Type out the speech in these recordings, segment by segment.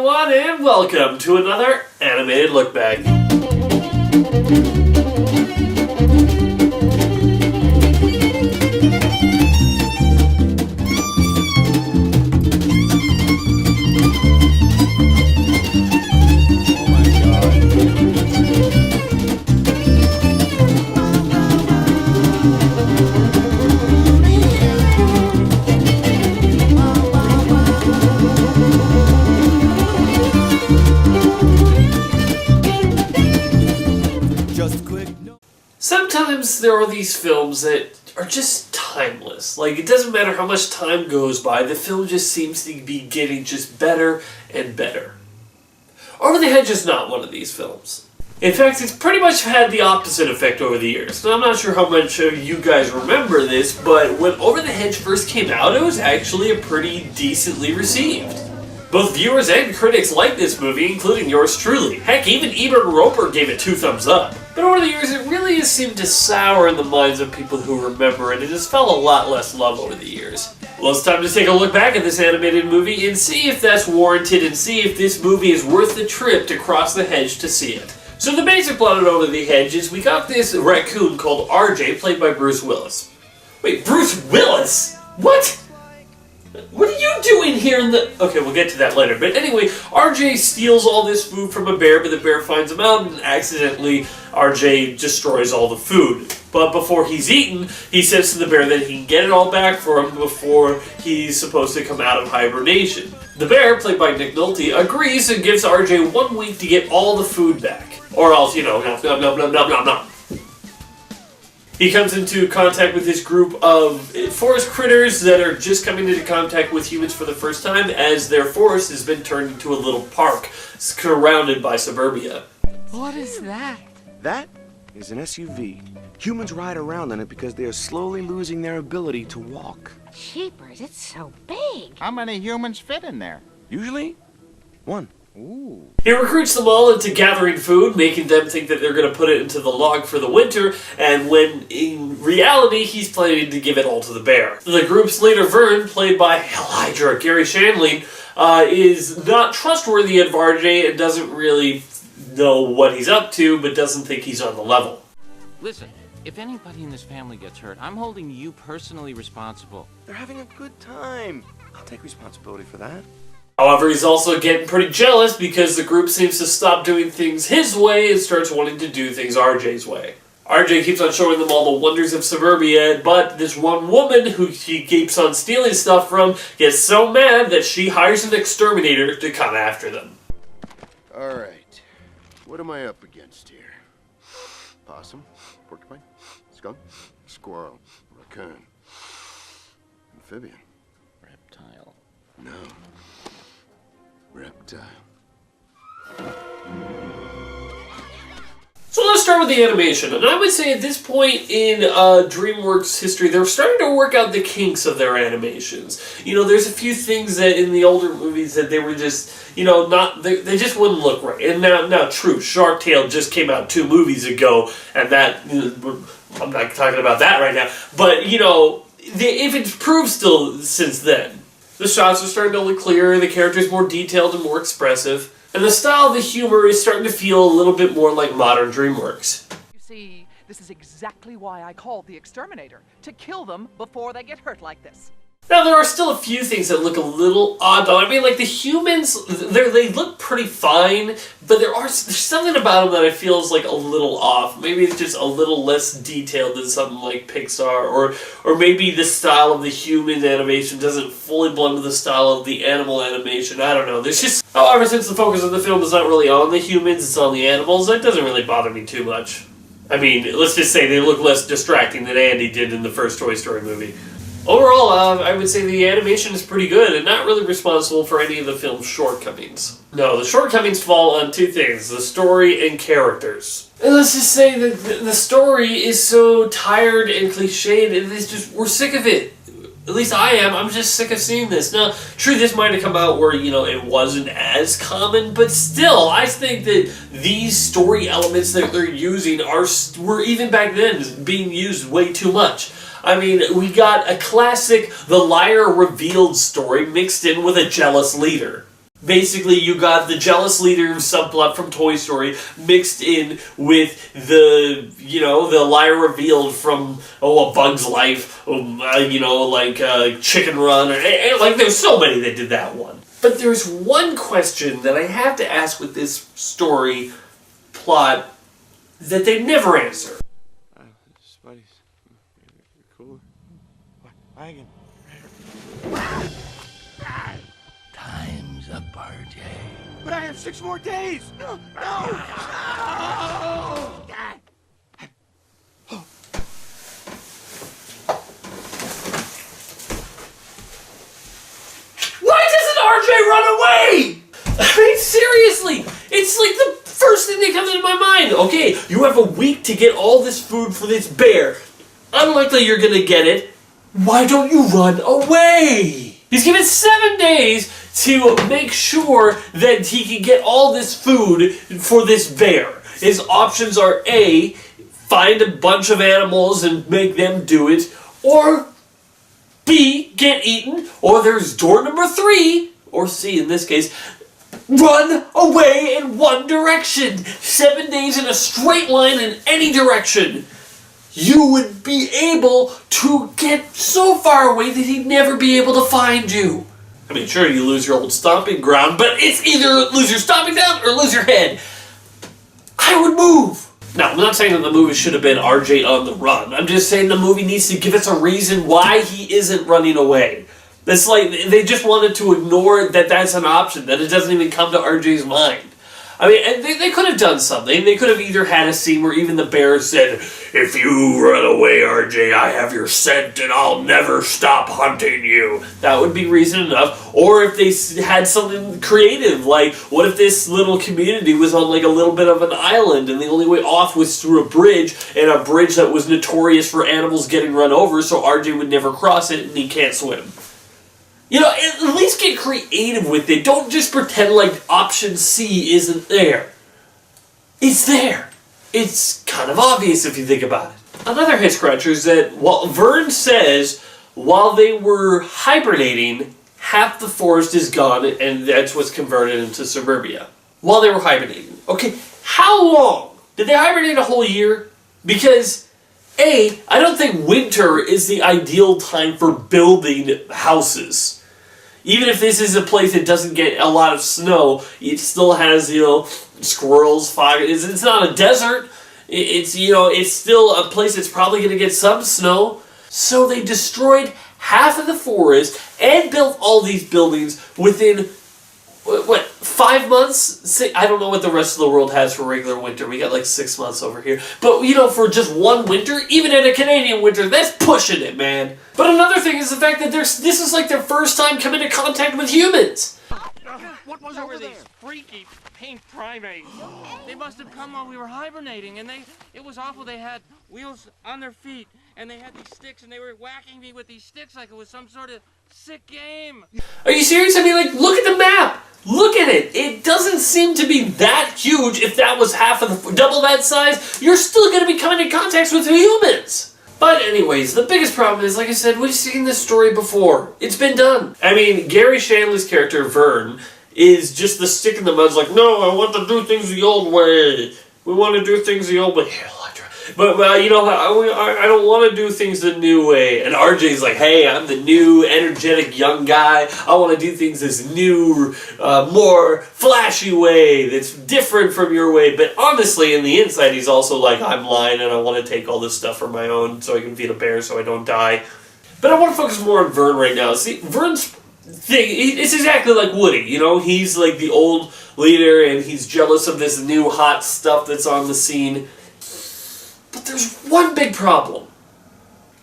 everyone, and welcome to another animated look back. Sometimes there are these films that are just timeless. Like, it doesn't matter how much time goes by, the film just seems to be getting just better and better. Over the Hedge is not one of these films. In fact, it's pretty much had the opposite effect over the years. Now, I'm not sure how much of you guys remember this, but when Over the Hedge first came out, it was actually a pretty decently received. Both viewers and critics liked this movie, including yours truly. Heck, even Ebert and Roper gave it 2 thumbs up. But over the years, it really has seemed to sour in the minds of people who remember it, and has felt a lot less love over the years. Well, it's time to take a look back at this animated movie and see if that's warranted, and see if this movie is worth the trip to cross the hedge to see it. So the basic plot of Over the Hedge is we got this raccoon called RJ, played by Bruce Willis. Wait, Bruce Willis? What? What are you doing here in the... Okay, we'll get to that later. But anyway, RJ steals all this food from a bear, but the bear finds him out, and accidentally RJ destroys all the food. But before he's eaten, he says to the bear that he can get it all back for him before he's supposed to come out of hibernation. The bear, played by Nick Nolte, agrees and gives RJ 1 week to get all the food back. Or else, nom nom nom nom nom nom. He comes into contact with this group of forest critters that are just coming into contact with humans for the first time, as their forest has been turned into a little park surrounded by suburbia. What is that? That is an SUV. Humans ride around in it because they are slowly losing their ability to walk. Jeepers, it's so big. How many humans fit in there? Usually, 1. Ooh. He recruits them all into gathering food, making them think that they're going to put it into the log for the winter, and when in reality he's planning to give it all to the bear. The group's leader, Vern, played by Hell Hydra Gary Shandling, is not trustworthy of RJ and doesn't really know what he's up to, but doesn't think he's on the level. Listen, if anybody in this family gets hurt, I'm holding you personally responsible. They're having a good time. I'll take responsibility for that. However, he's also getting pretty jealous because the group seems to stop doing things his way and starts wanting to do things RJ's way. RJ keeps on showing them all the wonders of suburbia, but this one woman who he keeps on stealing stuff from gets so mad that she hires an exterminator to come after them. Alright, what am I up against here? Possum, porcupine, skunk, squirrel, raccoon, amphibian. Reptile. No. Reptile. So let's start with the animation, and I would say at this point in Dreamworks history, they're starting to work out the kinks of their animations. You know, there's a few things that in the older movies that they were just, they just wouldn't look right. And now, true, Shark Tale just came out 2 movies ago, and that, I'm not talking about that right now, but, if it's improved still since then. The shots are starting to look clearer, the characters more detailed and more expressive, and the style of the humor is starting to feel a little bit more like modern Dreamworks. You see, this is exactly why I called the exterminator, to kill them before they get hurt like this. Now, there are still a few things that look a little odd, though. I mean, like, the humans, they look pretty fine, but there's something about them that I feel is, like, a little off. Maybe it's just a little less detailed than something like Pixar, or maybe the style of the human animation doesn't fully blend with the style of the animal animation. I don't know. There's just... However, since the focus of the film is not really on the humans, it's on the animals, that doesn't really bother me too much. I mean, let's just say they look less distracting than Andy did in the first Toy Story movie. Overall, I would say the animation is pretty good and not really responsible for any of the film's shortcomings. No, the shortcomings fall on 2 things, the story and characters. And let's just say that the story is so tired and cliched, and it's just, we're sick of it. At least I am. I'm just sick of seeing this. Now, true, this might have come out where, it wasn't as common, but still, I think that these story elements that they're using were even back then being used way too much. I mean, we got a classic The Liar Revealed story mixed in with a jealous leader. Basically, you got the jealous leader subplot from Toy Story mixed in with the, the liar revealed from, A Bug's Life, Chicken Run, and there's so many that did that one. But there's one question that I have to ask with this story plot that they never answer. Spidey's, you're cool. Wagon. Time's up, RJ. But I have 6 more days! No! Why doesn't RJ run away? I mean, seriously, it's like the first thing that comes into my mind. Okay, you have a week to get all this food for this bear. Unlikely you're gonna get it. Why don't you run away? He's given 7 days to make sure that he can get all this food for this bear. His options are A, find a bunch of animals and make them do it, or B, get eaten, or there's door number 3, or C in this case, run away in one direction. 7 days in a straight line in any direction. You would be able to get so far away that he'd never be able to find you. I mean, sure, you lose your old stomping ground, but it's either lose your stomping ground or lose your head. I would move. Now, I'm not saying that the movie should have been RJ on the run. I'm just saying the movie needs to give us a reason why he isn't running away. That's like, they just wanted to ignore that that's an option, that it doesn't even come to RJ's mind. I mean, and they could have done something. They could have either had a scene where even the bear said, "If you run away, RJ, I have your scent and I'll never stop hunting you." That would be reason enough. Or if they had something creative, like, what if this little community was on like a little bit of an island and the only way off was through a bridge, and a bridge that was notorious for animals getting run over, so RJ would never cross it and he can't swim. At least get creative with it. Don't just pretend like option C isn't there. It's there. It's kind of obvious if you think about it. Another head scratcher is that Vern says while they were hibernating, half the forest is gone and that's what's converted into suburbia. While they were hibernating. Okay, how long? Did they hibernate a whole year? Because A, I don't think winter is the ideal time for building houses. Even if this is a place that doesn't get a lot of snow, it still has, squirrels, fire. It's not a desert. It's still a place that's probably going to get some snow. So they destroyed half of the forest and built all these buildings within, 5 months? I don't know what the rest of the world has for regular winter. We got like 6 months over here. But, for just one winter, even in a Canadian winter, that's pushing it, man. But another thing is the fact that this is like their first time coming into contact with humans. What was over these freaky pink primates? They must have come while we were hibernating, and it was awful. They had wheels on their feet, and they had these sticks, and they were whacking me with these sticks like it was some sort of sick game. Are you serious? I mean, look at the map. Look at it. It doesn't seem to be that huge. If that was double that size, you're still going to be coming in contact with humans. But anyways, the biggest problem is, like I said, we've seen this story before. It's been done. I mean, Gary Shandling's character, Vern, is just the stick in the mud. It's like, no, I want to do things the old way. We want to do things the old way. Here, Electra. But I don't want to do things the new way. And RJ's like, hey, I'm the new, energetic young guy. I want to do things this new, more flashy way that's different from your way. But honestly, in the inside, he's also like, I'm lying and I want to take all this stuff for my own so I can feed a bear so I don't die. But I want to focus more on Vern right now. See, Vern's thing, it's exactly like Woody, He's like the old leader and he's jealous of this new hot stuff that's on the scene. But there's one big problem.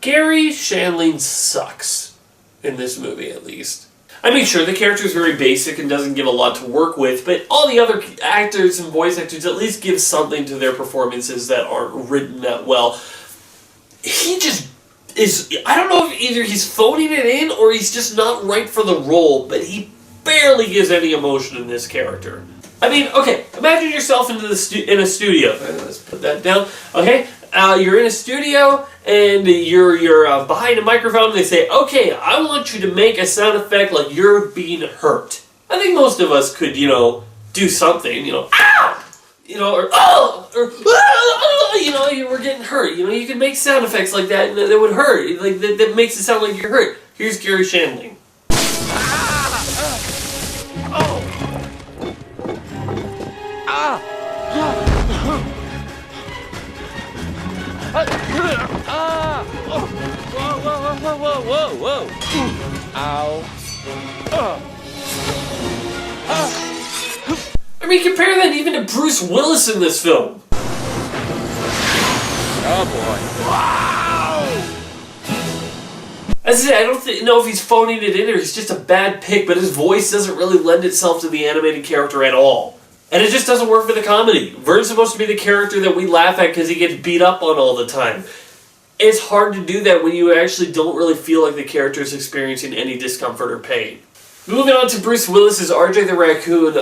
Gary Shandling sucks. In this movie, at least. I mean, sure, the character is very basic and doesn't give a lot to work with, but all the other actors and voice actors at least give something to their performances that aren't written that well. He just is... I don't know if either he's phoning it in or he's just not right for the role, but he barely gives any emotion in this character. I mean, okay, imagine yourself in a studio. Let's put that down. Okay, you're in a studio and you're behind a microphone and they say, okay, I want you to make a sound effect like you're being hurt. I think most of us could, do something, ow! Or oh! Or we're getting hurt. You can make sound effects like that and that would hurt. Like, that makes it sound like you're hurt. Here's Gary Shandling. Whoa. Ow. I mean, compare that even to Bruce Willis in this film. Oh boy. As I say, I don't know if he's phoning it in or he's just a bad pick, but his voice doesn't really lend itself to the animated character at all. And it just doesn't work for the comedy. Vern's supposed to be the character that we laugh at because he gets beat up on all the time. It's hard to do that when you actually don't really feel like the character is experiencing any discomfort or pain. Moving on to Bruce Willis's RJ the Raccoon.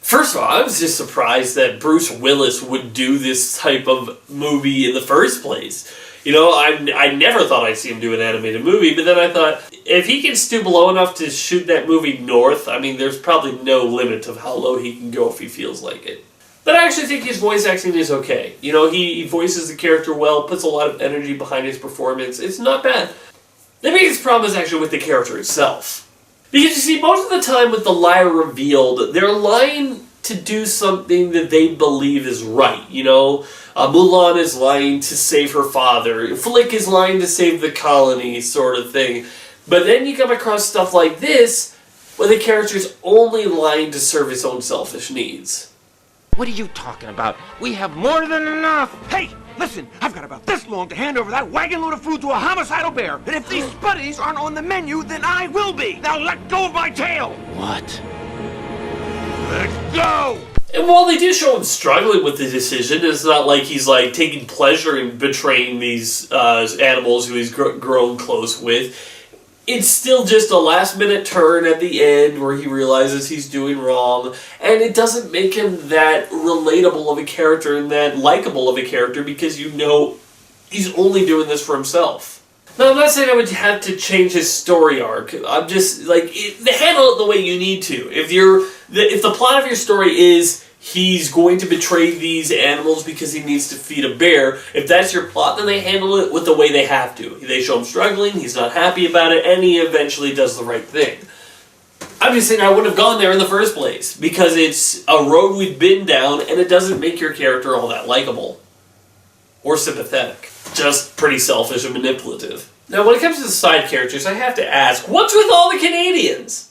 First of all, I was just surprised that Bruce Willis would do this type of movie in the first place. I never thought I'd see him do an animated movie, but then I thought, if he can stoop low enough to shoot that movie north, I mean, there's probably no limit of how low he can go if he feels like it. But I actually think his voice acting is okay. He voices the character well, puts a lot of energy behind his performance. It's not bad. The biggest problem is actually with the character itself. Because you see, most of the time with the lie revealed, they're lying to do something that they believe is right. Mulan is lying to save her father. Flick is lying to save the colony, sort of thing. But then you come across stuff like this, where the character's only lying to serve his own selfish needs. What are you talking about? We have more than enough. Hey, listen, I've got about this long to hand over that wagon load of food to a homicidal bear. And if these buddies aren't on the menu, then I will be. Now let go of my tail. What? Let's go. And while they do show him struggling with the decision, it's not like he's taking pleasure in betraying these animals who he's grown close with. It's still just a last-minute turn at the end where he realizes he's doing wrong, and it doesn't make him that relatable of a character and that likable of a character because he's only doing this for himself. Now, I'm not saying I would have to change his story arc. I'm just, handle it the way you need to. If the plot of your story is he's going to betray these animals because he needs to feed a bear, if that's your plot, then they handle it with the way they have to. They show him struggling, he's not happy about it, and he eventually does the right thing. I'm just saying I wouldn't have gone there in the first place, because it's a road we've been down, and it doesn't make your character all that likable. Or sympathetic. Just pretty selfish and manipulative. Now, when it comes to the side characters, I have to ask, what's with all the Canadians?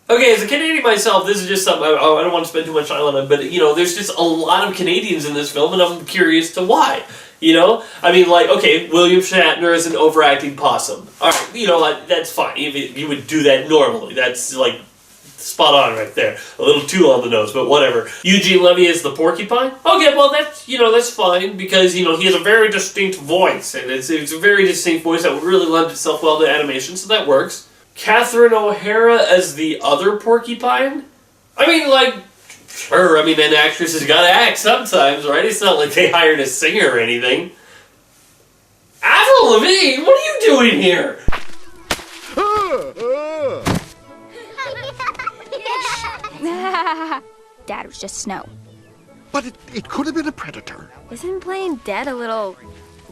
Okay, as a Canadian myself, this is just something, I don't want to spend too much time on it, but, there's just a lot of Canadians in this film, and I'm curious to why. Okay, William Shatner is an overacting possum. Alright, that's fine. You would do that normally. That's, spot on right there. A little too on the nose, but whatever. Eugene Levy is the porcupine? Okay, well, that's fine, because, he has a very distinct voice, and it's a very distinct voice that would really lend itself well to animation, so that works. Catherine O'Hara as the other porcupine? Sure, an actress has got to act sometimes, right? It's not like they hired a singer or anything. Avril Lavigne, what are you doing here? Dad was just snow. But it could have been a predator. Isn't playing dead a little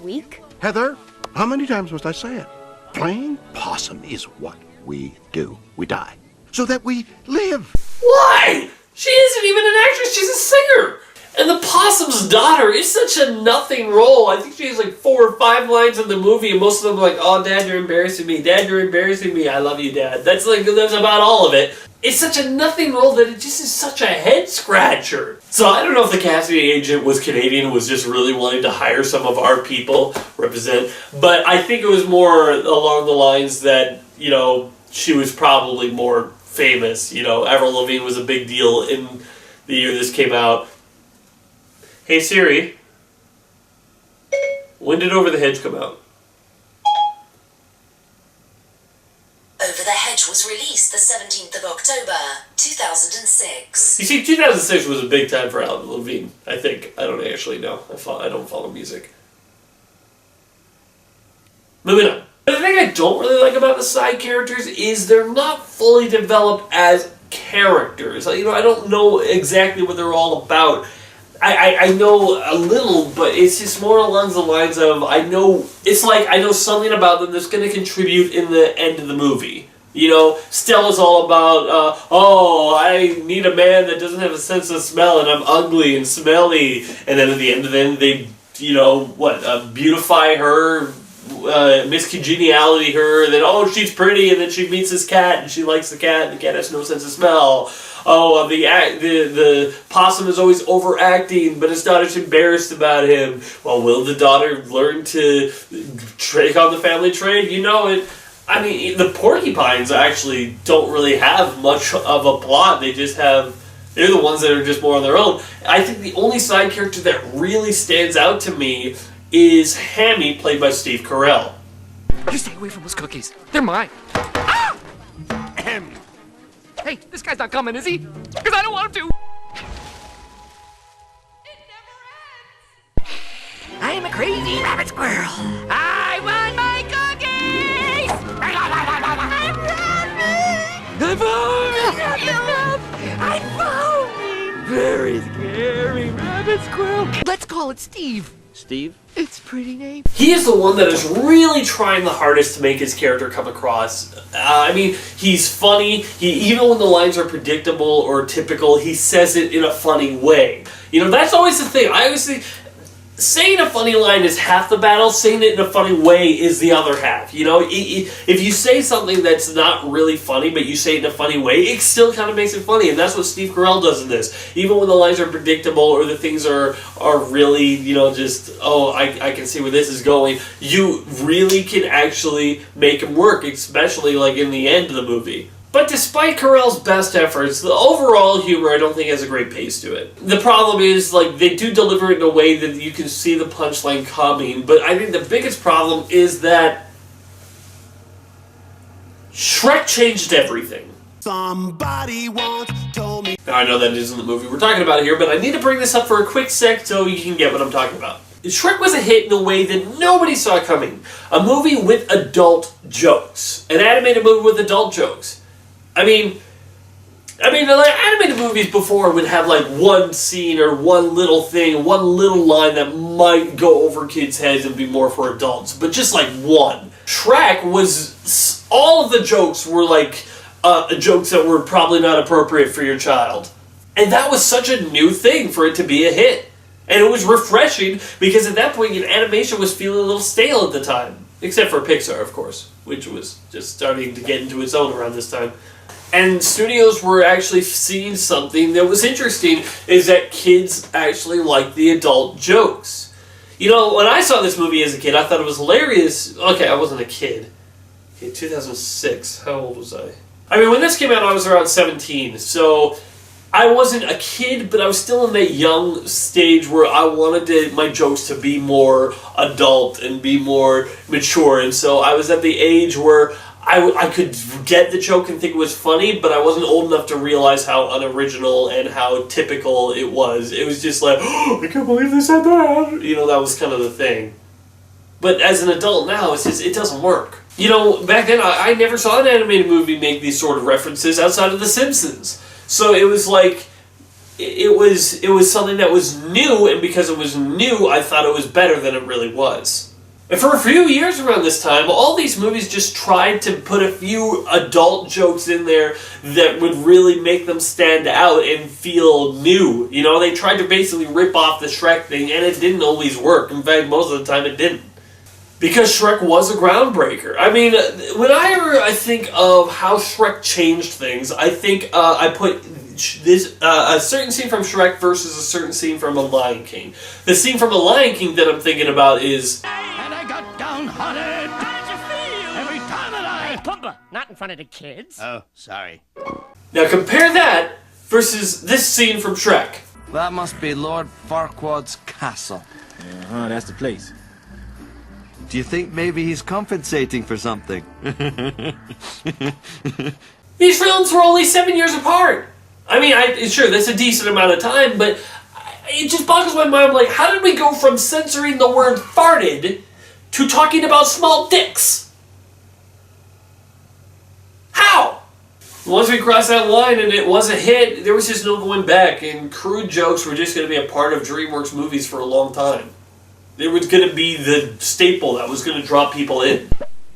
weak? Heather, how many times must I say it? Playing possum is what we do. We die. So that we live. Why? She isn't even an actress, she's a singer! And the possum's daughter is such a nothing role. I think she has 4 or 5 lines in the movie, and most of them are oh, Dad, you're embarrassing me. Dad, you're embarrassing me. I love you, Dad. That's about all of it. It's such a nothing role that it just is such a head scratcher. So I don't know if the casting agent was Canadian and was just really wanting to hire some of our people represent, but I think it was more along the lines that, she was probably more famous. Avril Lavigne was a big deal in the year this came out. Hey Siri, when did Over the Hedge come out? Over the Hedge was released the 17th of October, 2006. You see, 2006 was a big time for Avril Lavigne, I think. I don't actually know. I don't follow music. Moving on. The thing I don't really like about the side characters is they're not fully developed as characters. I don't know exactly what they're all about. I know a little, but it's just more along the lines of I know something about them that's going to contribute in the end of the movie. Stella's all about, I need a man that doesn't have a sense of smell, and I'm ugly and smelly. And then at the end of it, they, beautify her, miscongeniality her, and then, she's pretty, and then she meets this cat, and she likes the cat, and the cat has no sense of smell. The possum is always overacting, but his daughter's embarrassed about him. Well, will the daughter learn to take on the family trade? The porcupines actually don't really have much of a plot. They're the ones that are just more on their own. I think the only side character that really stands out to me is Hammy, played by Steve Carell. You stay away from those cookies. They're mine. Ah! Hey, this guy's not coming, is he? Because I don't want him to. I am a crazy rabbit squirrel. I want my cookies! I found me! Very scary rabbit squirrel. Let's call it Steve. Steve? It's a pretty name. He is the one that is really trying the hardest to make his character come across. He's funny. Even when the lines are predictable or typical, he says it in a funny way. That's always the thing. I always think saying a funny line is half the battle. Saying it in a funny way is the other half. If you say something that's not really funny, but you say it in a funny way, it still kind of makes it funny. And that's what Steve Carell does in this. Even when the lines are predictable or the things are really, I can see where this is going, you really can actually make them work, especially like in the end of the movie. But despite Carell's best efforts, the overall humor I don't think has a great pace to it. The problem is, they do deliver it in a way that you can see the punchline coming, but I think the biggest problem is that Shrek changed everything. Somebody once told me... Now, I know that isn't the movie we're talking about here, but I need to bring this up for a quick sec so you can get what I'm talking about. Shrek was a hit in a way that nobody saw coming. A movie with adult jokes. An animated movie with adult jokes. Animated movies before would have one scene or one little thing, one little line that might go over kids' heads and be more for adults, but just one. Shrek was, all of the jokes were jokes that were probably not appropriate for your child. And that was such a new thing for it to be a hit. And it was refreshing because at that point animation was feeling a little stale at the time. Except for Pixar, of course, which was just starting to get into its own around this time. And studios were actually seeing something that was interesting, is that kids actually like the adult jokes. When I saw this movie as a kid, I thought it was hilarious. Okay, I wasn't a kid. Okay, 2006. How old was I? When this came out, I was around 17. So I wasn't a kid, but I was still in that young stage where I wanted my jokes to be more adult and be more mature. And so I was at the age where I could get the joke and think it was funny, but I wasn't old enough to realize how unoriginal and how typical it was. It was just I can't believe they said that. That was kind of the thing. But as an adult now, it doesn't work. Back then, I never saw an animated movie make these sort of references outside of The Simpsons. So it was it was something that was new, and because it was new, I thought it was better than it really was. And for a few years around this time, all these movies just tried to put a few adult jokes in there that would really make them stand out and feel new. They tried to basically rip off the Shrek thing, and it didn't always work. In fact, most of the time it didn't. Because Shrek was a groundbreaker. When I think of how Shrek changed things, I think I put this a certain scene from Shrek versus a certain scene from A Lion King. The scene from A Lion King that I'm thinking about is... And I got downhearted. How did you feel? Every time that I... Hey, Pumbaa, not in front of the kids. Oh, sorry. Now compare that versus this scene from Shrek. That must be Lord Farquaad's castle. Uh-huh, that's the place. Do you think maybe he's compensating for something? These films were only 7 years apart. Sure, that's a decent amount of time, but it just boggles my mind, how did we go from censoring the word farted to talking about small dicks? How? Once we crossed that line and it was a hit, there was just no going back, and crude jokes were just going to be a part of DreamWorks movies for a long time. It was going to be the staple that was going to draw people in.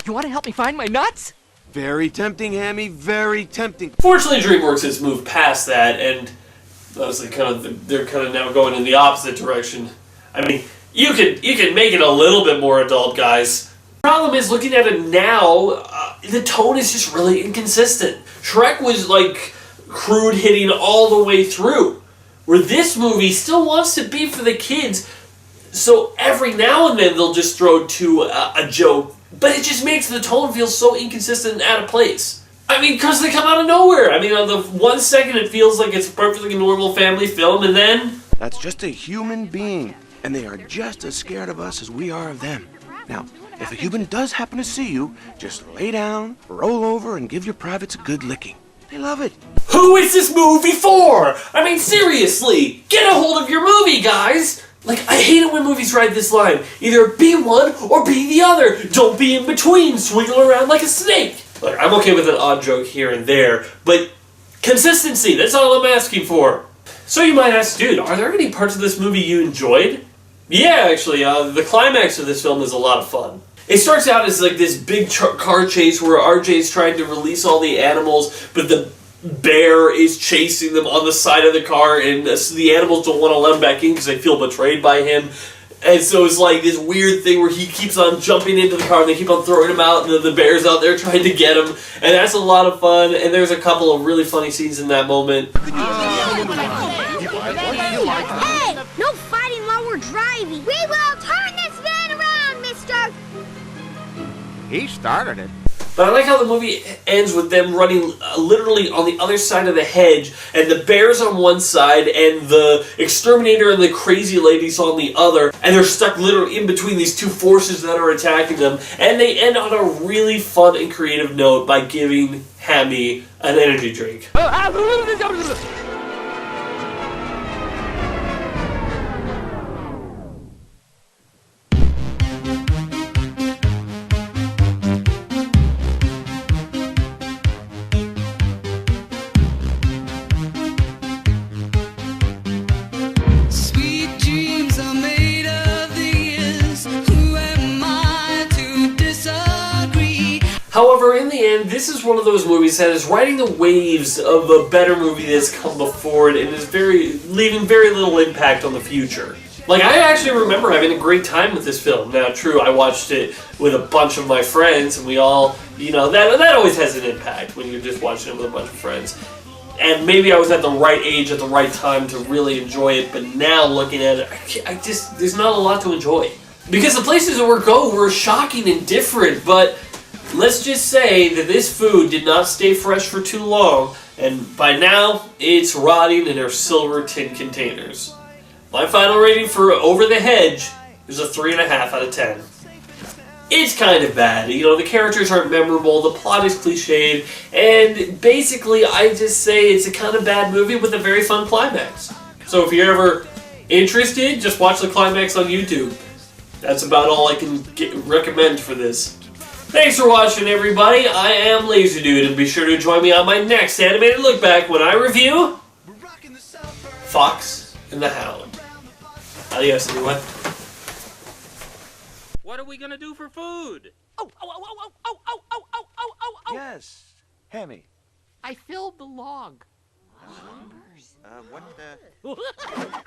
You want to help me find my nuts? Very tempting, Hammy, very tempting. Fortunately, DreamWorks has moved past that, and honestly, they're kind of now going in the opposite direction. I mean, you can make it a little bit more adult, guys. The problem is, looking at it now, the tone is just really inconsistent. Shrek was like crude hitting all the way through, where this movie still wants to be for the kids. So every now and then they'll just throw to a joke, but it just makes the tone feel so inconsistent and out of place. I mean, because they come out of nowhere. I mean, on the 1 second it feels like it's a perfectly normal family film, and then... That's just a human being, and they are just as scared of us as we are of them. Now, if a human does happen to see you, just lay down, roll over, and give your privates a good licking. They love it. Who is this movie for? I mean, seriously, get a hold of your movie, guys! Like, I hate it when movies write this line. Either be one or be the other. Don't be in between, swinging around like a snake. Like, I'm okay with an odd joke here and there, but consistency, that's all I'm asking for. So you might ask, dude, are there any parts of this movie you enjoyed? Yeah, actually, the climax of this film is a lot of fun. It starts out as like this big car chase where RJ's trying to release all the animals, but the bear is chasing them on the side of the car, and the animals don't want to let him back in because they feel betrayed by him. And so it's like this weird thing where he keeps on jumping into the car and they keep on throwing him out, and then the bear's out there trying to get him. And that's a lot of fun, and there's a couple of really funny scenes in that moment. Hey! No fighting while we're driving! We will turn this van around, mister! He started it. But I like how the movie ends with them running literally on the other side of the hedge, and the bear's on one side, and the exterminator and the crazy lady's on the other, and they're stuck literally in between these two forces that are attacking them, and they end on a really fun and creative note by giving Hammy an energy drink. However, in the end, this is one of those movies that is riding the waves of a better movie that's come before it and is leaving very little impact on the future. Like, I actually remember having a great time with this film. Now, true, I watched it with a bunch of my friends, and we all, you know, that always has an impact when you're just watching it with a bunch of friends. And maybe I was at the right age at the right time to really enjoy it, but now looking at it, there's not a lot to enjoy. Because the places that we go were shocking and different, but let's just say that this food did not stay fresh for too long, and by now, it's rotting in our silver tin containers. My final rating for Over the Hedge is a 3.5 out of 10. It's kind of bad. You know, the characters aren't memorable, the plot is cliched, and basically I just say it's a kind of bad movie with a very fun climax. So if you're ever interested, just watch the climax on YouTube. That's about all I can recommend for this. Thanks for watching, everybody. I am Lazy Dude, and be sure to join me on my next animated look back when I review Fox and the Hound. Adios, everyone. What are we gonna do for food? Yes, Hammy. I filled the log. What the...